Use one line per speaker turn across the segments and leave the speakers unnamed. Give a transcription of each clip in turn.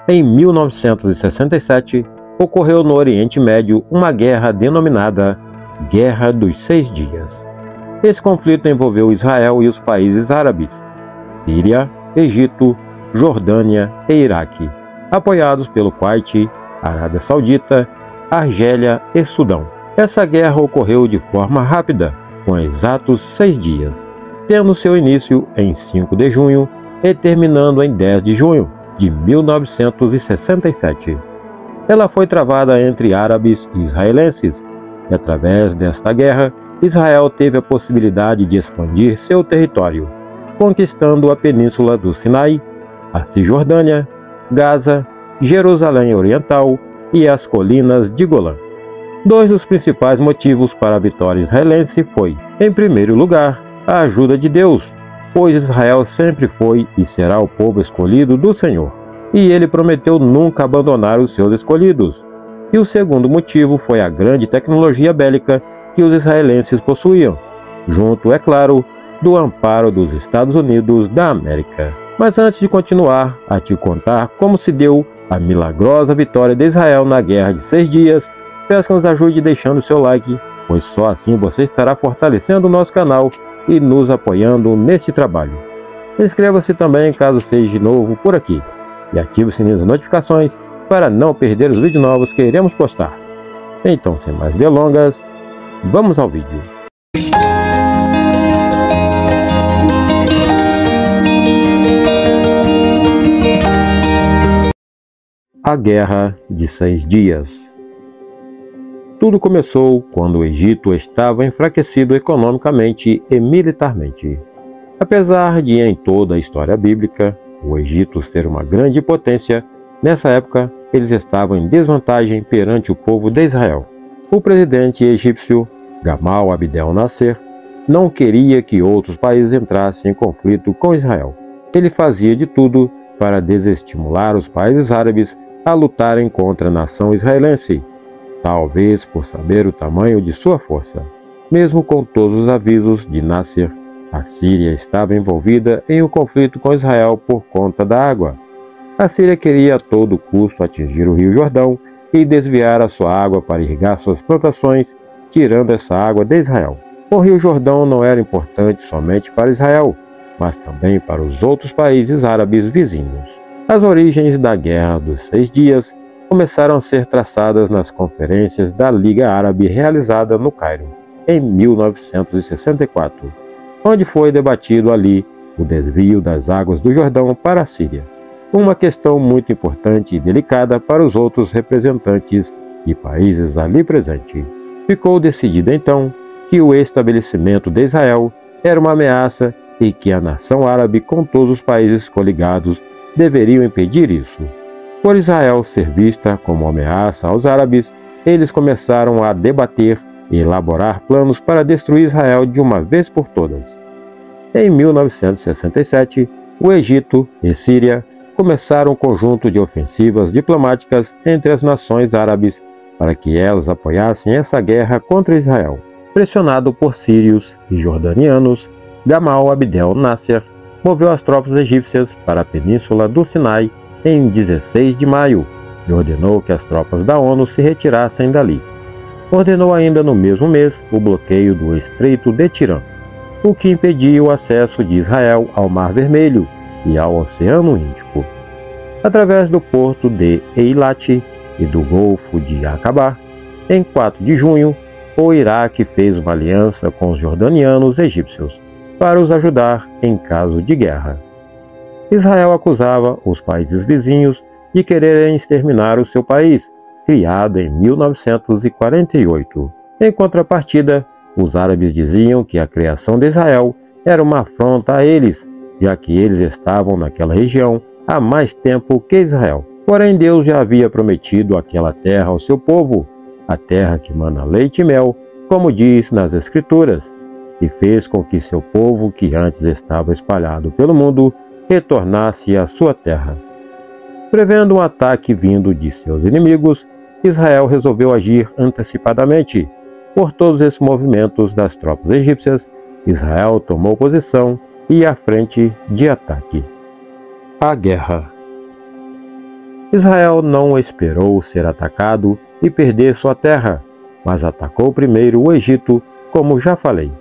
Em 1967, ocorreu no Oriente Médio uma guerra denominada Guerra dos 6 Dias. Esse conflito envolveu Israel e os países árabes, Síria, Egito, Jordânia e Iraque, apoiados pelo Kuwait, Arábia Saudita, Argélia e Sudão. Essa guerra ocorreu de forma rápida, com exatos 6 dias, tendo seu início em 5 de junho e terminando em 10 de junho de 1967. Ela foi travada entre árabes e israelenses, e através desta guerra, Israel teve a possibilidade de expandir seu território, conquistando a península do Sinai, a Cisjordânia, Gaza, Jerusalém Oriental e as colinas de Golã. Dois dos principais motivos para a vitória israelense foi, em primeiro lugar, a ajuda de Deus, pois Israel sempre foi e será o povo escolhido do Senhor, e ele prometeu nunca abandonar os seus escolhidos. E o segundo motivo foi a grande tecnologia bélica que os israelenses possuíam, junto, é claro, do amparo dos Estados Unidos da América. Mas antes de continuar a te contar como se deu a milagrosa vitória de Israel na Guerra de 6 Dias, peço que nos ajude deixando seu like, pois só assim você estará fortalecendo o nosso canal e nos apoiando neste trabalho. Inscreva-se também caso seja novo por aqui e ative o sininho das notificações para não perder os vídeos novos que iremos postar. Então, sem mais delongas, vamos ao vídeo. A Guerra de 6 Dias. Tudo começou quando o Egito estava enfraquecido economicamente e militarmente. Apesar de, em toda a história bíblica, o Egito ser uma grande potência, nessa época eles estavam em desvantagem perante o povo de Israel. O presidente egípcio, Gamal Abdel Nasser, não queria que outros países entrassem em conflito com Israel. Ele fazia de tudo para desestimular os países árabes a lutarem contra a nação israelense, talvez por saber o tamanho de sua força. Mesmo com todos os avisos de Nasser, a Síria estava envolvida em um conflito com Israel por conta da água. A Síria queria a todo custo atingir o Rio Jordão e desviar a sua água para irrigar suas plantações, tirando essa água de Israel. O Rio Jordão não era importante somente para Israel, mas também para os outros países árabes vizinhos. As origens da Guerra dos 6 Dias começaram a ser traçadas nas conferências da Liga Árabe realizada no Cairo, em 1964, onde foi debatido ali o desvio das águas do Jordão para a Síria, uma questão muito importante e delicada para os outros representantes de países ali presentes. Ficou decidido então que o estabelecimento de Israel era uma ameaça e que a nação árabe com todos os países coligados deveriam impedir isso. Por Israel ser vista como ameaça aos árabes, eles começaram a debater e elaborar planos para destruir Israel de uma vez por todas. Em 1967, o Egito e Síria começaram um conjunto de ofensivas diplomáticas entre as nações árabes para que elas apoiassem essa guerra contra Israel. Pressionado por sírios e jordanianos, Gamal Abdel Nasser moveu as tropas egípcias para a península do Sinai em 16 de maio e ordenou que as tropas da ONU se retirassem dali. Ordenou ainda no mesmo mês o bloqueio do Estreito de Tirã, o que impedia o acesso de Israel ao Mar Vermelho e ao Oceano Índico. Através do porto de Eilat e do Golfo de Aqaba, em 4 de junho, o Iraque fez uma aliança com os jordanianos egípcios para os ajudar em caso de guerra. Israel acusava os países vizinhos de quererem exterminar o seu país, criado em 1948. Em contrapartida, os árabes diziam que a criação de Israel era uma afronta a eles, já que eles estavam naquela região há mais tempo que Israel. Porém, Deus já havia prometido aquela terra ao seu povo, a terra que mana leite e mel, como diz nas Escrituras, e fez com que seu povo, que antes estava espalhado pelo mundo, retornasse à sua terra. Prevendo um ataque vindo de seus inimigos, Israel resolveu agir antecipadamente. Por todos esses movimentos das tropas egípcias, Israel tomou posição e à frente de ataque. A guerra. Israel não esperou ser atacado e perder sua terra, mas atacou primeiro o Egito, como já falei.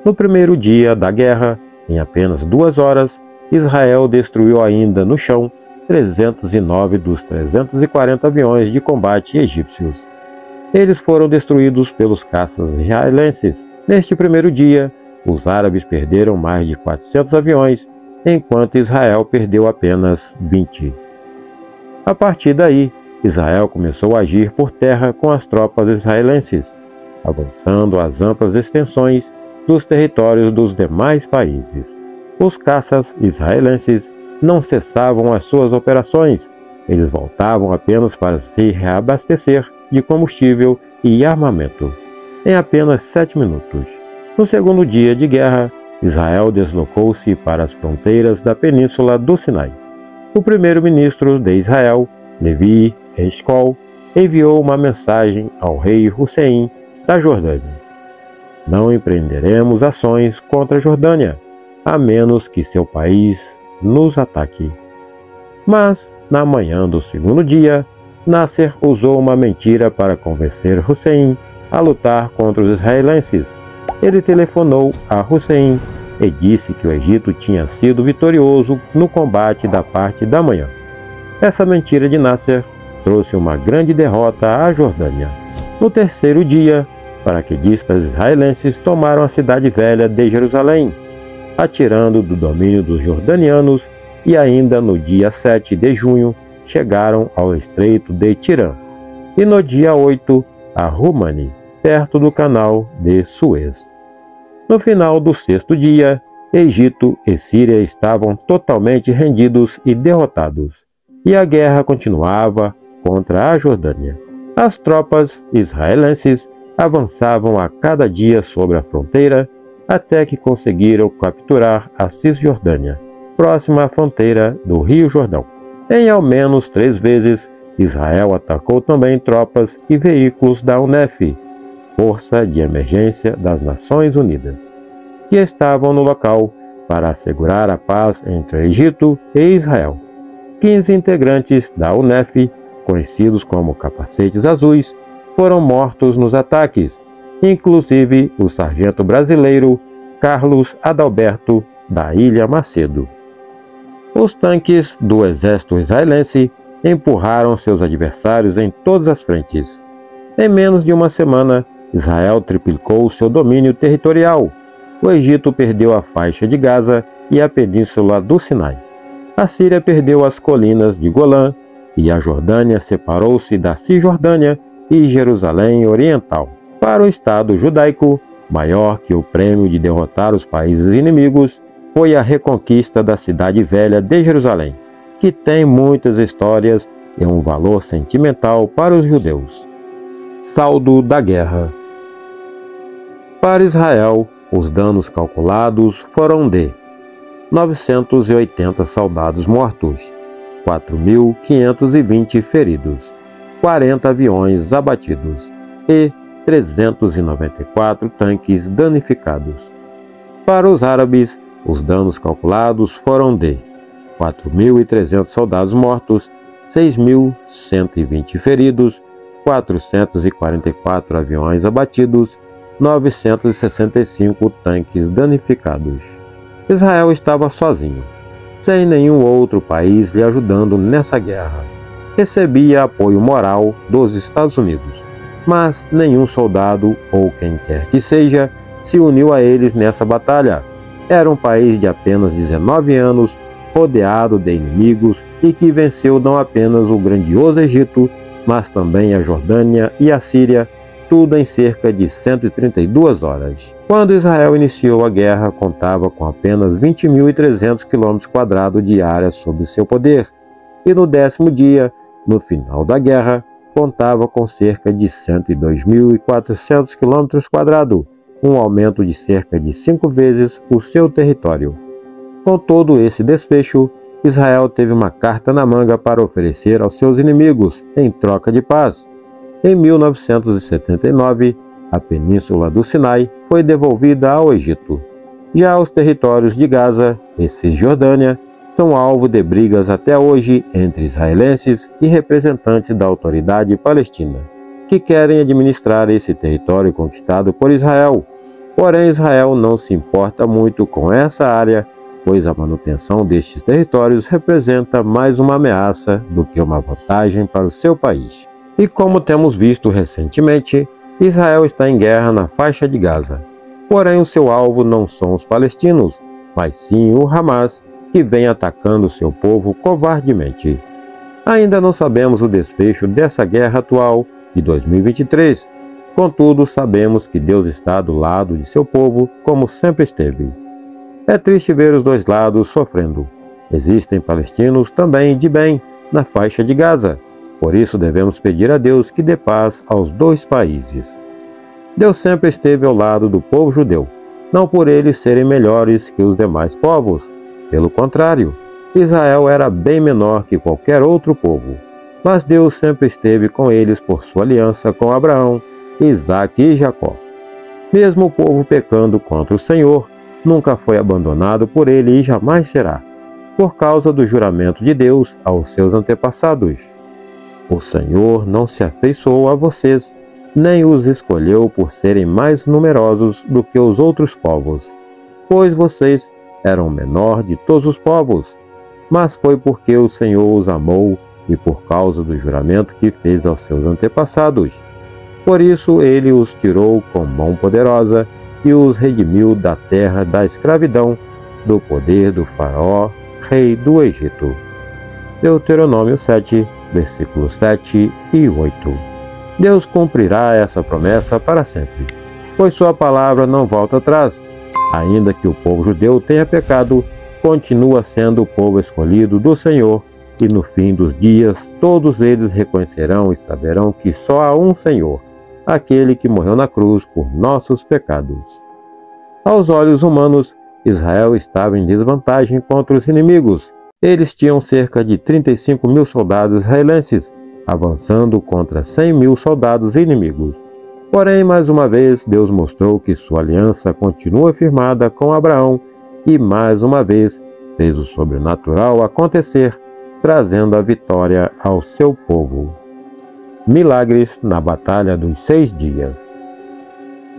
No primeiro dia da guerra, em apenas 2 horas, Israel destruiu ainda no chão 309 dos 340 aviões de combate egípcios. Eles foram destruídos pelos caças israelenses. Neste primeiro dia, os árabes perderam mais de 400 aviões, enquanto Israel perdeu apenas 20. A partir daí, Israel começou a agir por terra com as tropas israelenses, avançando às amplas extensões dos territórios dos demais países. Os caças israelenses não cessavam as suas operações, eles voltavam apenas para se reabastecer de combustível e armamento. Em apenas 7 minutos. No segundo dia de guerra, Israel deslocou-se para as fronteiras da península do Sinai. O primeiro-ministro de Israel, Levi Eshkol, enviou uma mensagem ao rei Hussein da Jordânia. Não empreenderemos ações contra a Jordânia, a menos que seu país nos ataque. Mas, na manhã do segundo dia, Nasser usou uma mentira para convencer Hussein a lutar contra os israelenses. Ele telefonou a Hussein e disse que o Egito tinha sido vitorioso no combate da parte da manhã. Essa mentira de Nasser trouxe uma grande derrota à Jordânia. No terceiro dia, paraquedistas israelenses tomaram a cidade velha de Jerusalém, atirando do domínio dos jordanianos, e ainda no dia 7 de junho chegaram ao estreito de Tirã, e no dia 8 a Rumani, perto do canal de Suez. No final do sexto dia, Egito e Síria estavam totalmente rendidos e derrotados, e a guerra continuava contra a Jordânia. As tropas israelenses avançavam a cada dia sobre a fronteira até que conseguiram capturar a Cisjordânia, próxima à fronteira do Rio Jordão. Em ao menos 3 vezes, Israel atacou também tropas e veículos da UNEF, Força de Emergência das Nações Unidas, que estavam no local para assegurar a paz entre Egito e Israel. 15 integrantes da UNEF, conhecidos como Capacetes Azuis, foram mortos nos ataques, inclusive o sargento brasileiro Carlos Adalberto da Ilha Macedo. Os tanques do exército israelense empurraram seus adversários em todas as frentes. Em menos de uma semana, Israel triplicou seu domínio territorial. O Egito perdeu a faixa de Gaza e a península do Sinai. A Síria perdeu as colinas de Golã e a Jordânia separou-se da Cisjordânia e Jerusalém Oriental. Para o Estado judaico, maior que o prêmio de derrotar os países inimigos foi a reconquista da cidade velha de Jerusalém, que tem muitas histórias e um valor sentimental para os judeus. Saldo da guerra. Para Israel, os danos calculados foram de 980 soldados mortos, 4.520 feridos, 40 aviões abatidos e 394 tanques danificados. Para os árabes, os danos calculados foram de 4.300 soldados mortos, 6.120 feridos, 444 aviões abatidos, 965 tanques danificados. Israel estava sozinho, sem nenhum outro país lhe ajudando nessa guerra. Recebia apoio moral dos Estados Unidos, mas nenhum soldado ou quem quer que seja se uniu a eles nessa batalha. Era um país de apenas 19 anos, rodeado de inimigos e que venceu não apenas o grandioso Egito, mas também a Jordânia e a Síria, tudo em cerca de 132 horas. Quando Israel iniciou a guerra, contava com apenas 20.300 km² de área sob seu poder, e no 10º dia, no final da guerra, contava com cerca de 102.400 km², um aumento de cerca de 5 vezes o seu território. Com todo esse desfecho, Israel teve uma carta na manga para oferecer aos seus inimigos em troca de paz. Em 1979, a península do Sinai foi devolvida ao Egito. Já os territórios de Gaza e Cisjordânia são alvo de brigas até hoje entre israelenses e representantes da autoridade palestina, que querem administrar esse território conquistado por Israel. Porém, Israel não se importa muito com essa área, pois a manutenção destes territórios representa mais uma ameaça do que uma vantagem para o seu país. E como temos visto recentemente, Israel está em guerra na faixa de Gaza. Porém, o seu alvo não são os palestinos, mas sim o Hamas, que vem atacando seu povo covardemente. Ainda não sabemos o desfecho dessa guerra atual de 2023, contudo sabemos que Deus está do lado de seu povo, como sempre esteve. É triste ver os dois lados sofrendo. Existem palestinos também de bem na faixa de Gaza, por isso devemos pedir a Deus que dê paz aos dois países. Deus sempre esteve ao lado do povo judeu, não por eles serem melhores que os demais povos. Pelo contrário, Israel era bem menor que qualquer outro povo, mas Deus sempre esteve com eles por sua aliança com Abraão, Isaque e Jacó. Mesmo o povo pecando contra o Senhor, nunca foi abandonado por ele e jamais será, por causa do juramento de Deus aos seus antepassados. O Senhor não se afeiçoou a vocês, nem os escolheu por serem mais numerosos do que os outros povos, pois vocês eram o menor de todos os povos, mas foi porque o Senhor os amou e por causa do juramento que fez aos seus antepassados. Por isso ele os tirou com mão poderosa e os redimiu da terra da escravidão, do poder do Faraó, rei do Egito. Deuteronômio 7, versículos 7 e 8. Deus cumprirá essa promessa para sempre, pois sua palavra não volta atrás. Ainda que o povo judeu tenha pecado, continua sendo o povo escolhido do Senhor, e no fim dos dias todos eles reconhecerão e saberão que só há um Senhor, aquele que morreu na cruz por nossos pecados. Aos olhos humanos, Israel estava em desvantagem contra os inimigos. Eles tinham cerca de 35 mil soldados israelenses, avançando contra 100 mil soldados inimigos. Porém, mais uma vez, Deus mostrou que sua aliança continua firmada com Abraão e, mais uma vez, fez o sobrenatural acontecer, trazendo a vitória ao seu povo. Milagres na Batalha dos 6 Dias.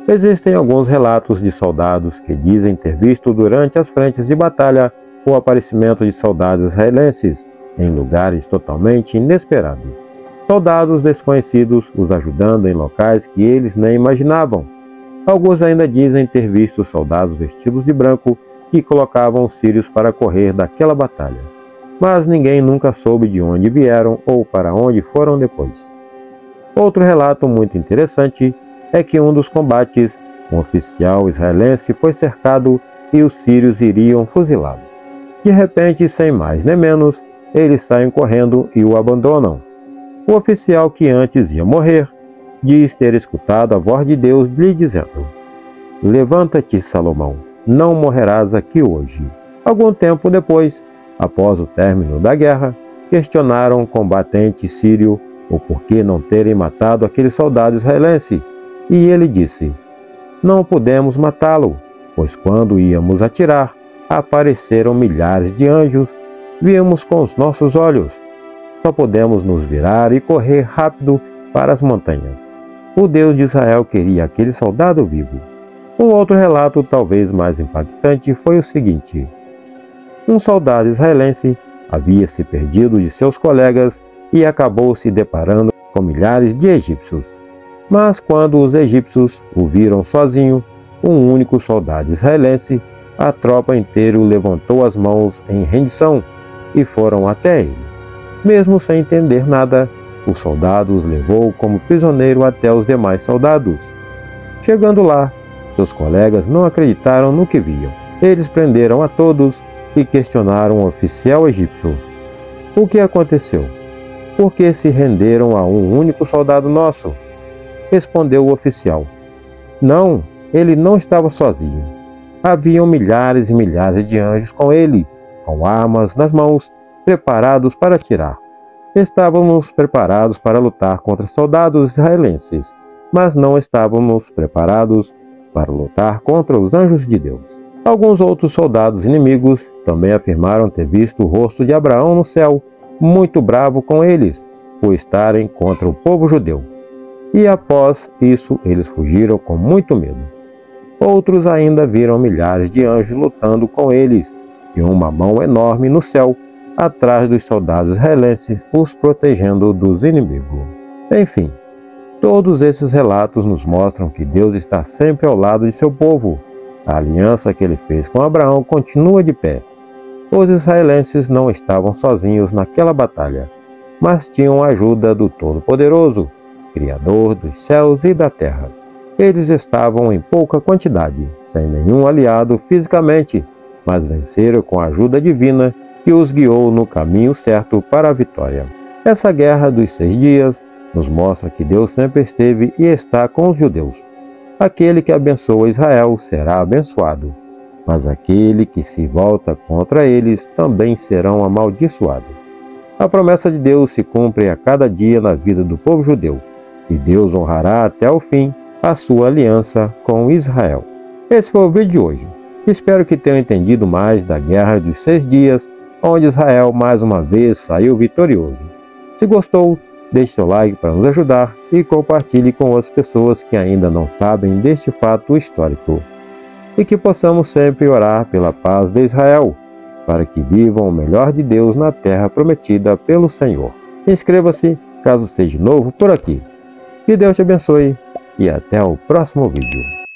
Existem alguns relatos de soldados que dizem ter visto durante as frentes de batalha o aparecimento de soldados israelenses em lugares totalmente inesperados. Soldados desconhecidos os ajudando em locais que eles nem imaginavam. Alguns ainda dizem ter visto soldados vestidos de branco que colocavam os sírios para correr daquela batalha. Mas ninguém nunca soube de onde vieram ou para onde foram depois. Outro relato muito interessante é que um dos combates, um oficial israelense foi cercado e os sírios iriam fuzilá-lo. De repente, sem mais nem menos, eles saem correndo e o abandonam. O oficial que antes ia morrer, diz ter escutado a voz de Deus lhe dizendo: "Levanta-te, Salomão, não morrerás aqui hoje." Algum tempo depois, após o término da guerra, questionaram o combatente sírio o porquê não terem matado aquele soldado israelense, e ele disse: "Não pudemos matá-lo, pois quando íamos atirar, apareceram milhares de anjos, vimos com os nossos olhos. Só pudemos nos virar e correr rápido para as montanhas. O Deus de Israel queria aquele soldado vivo." Um outro relato, talvez mais impactante, foi o seguinte: um soldado israelense havia se perdido de seus colegas e acabou se deparando com milhares de egípcios. Mas quando os egípcios o viram sozinho, um único soldado israelense, a tropa inteira levantou as mãos em rendição e foram até ele. Mesmo sem entender nada, o soldado os levou como prisioneiro até os demais soldados. Chegando lá, seus colegas não acreditaram no que viam. Eles prenderam a todos e questionaram o oficial egípcio: "O que aconteceu? Por que se renderam a um único soldado nosso?" Respondeu o oficial: "Não, ele não estava sozinho. Haviam milhares e milhares de anjos com ele, com armas nas mãos, preparados para atirar. Estávamos preparados para lutar contra soldados israelenses, mas não estávamos preparados para lutar contra os anjos de Deus." Alguns outros soldados inimigos também afirmaram ter visto o rosto de Abraão no céu, muito bravo com eles, por estarem contra o povo judeu. E após isso eles fugiram com muito medo. Outros ainda viram milhares de anjos lutando com eles, e uma mão enorme no céu, atrás dos soldados israelenses, os protegendo dos inimigos. Enfim, todos esses relatos nos mostram que Deus está sempre ao lado de seu povo. A aliança que ele fez com Abraão continua de pé. Os israelenses não estavam sozinhos naquela batalha, mas tinham a ajuda do Todo-Poderoso, Criador dos céus e da terra. Eles estavam em pouca quantidade, sem nenhum aliado fisicamente, mas venceram com a ajuda divina que os guiou no caminho certo para a vitória. Essa guerra dos 6 dias nos mostra que Deus sempre esteve e está com os judeus. Aquele que abençoa Israel será abençoado, mas aquele que se volta contra eles também serão amaldiçoados. A promessa de Deus se cumpre a cada dia na vida do povo judeu, e Deus honrará até o fim a sua aliança com Israel. Esse foi o vídeo de hoje. Espero que tenham entendido mais da Guerra dos 6 Dias, onde Israel mais uma vez saiu vitorioso. Se gostou, deixe seu like para nos ajudar e compartilhe com outras pessoas que ainda não sabem deste fato histórico. E que possamos sempre orar pela paz de Israel, para que vivam o melhor de Deus na terra prometida pelo Senhor. Inscreva-se caso seja novo por aqui. Que Deus te abençoe e até o próximo vídeo.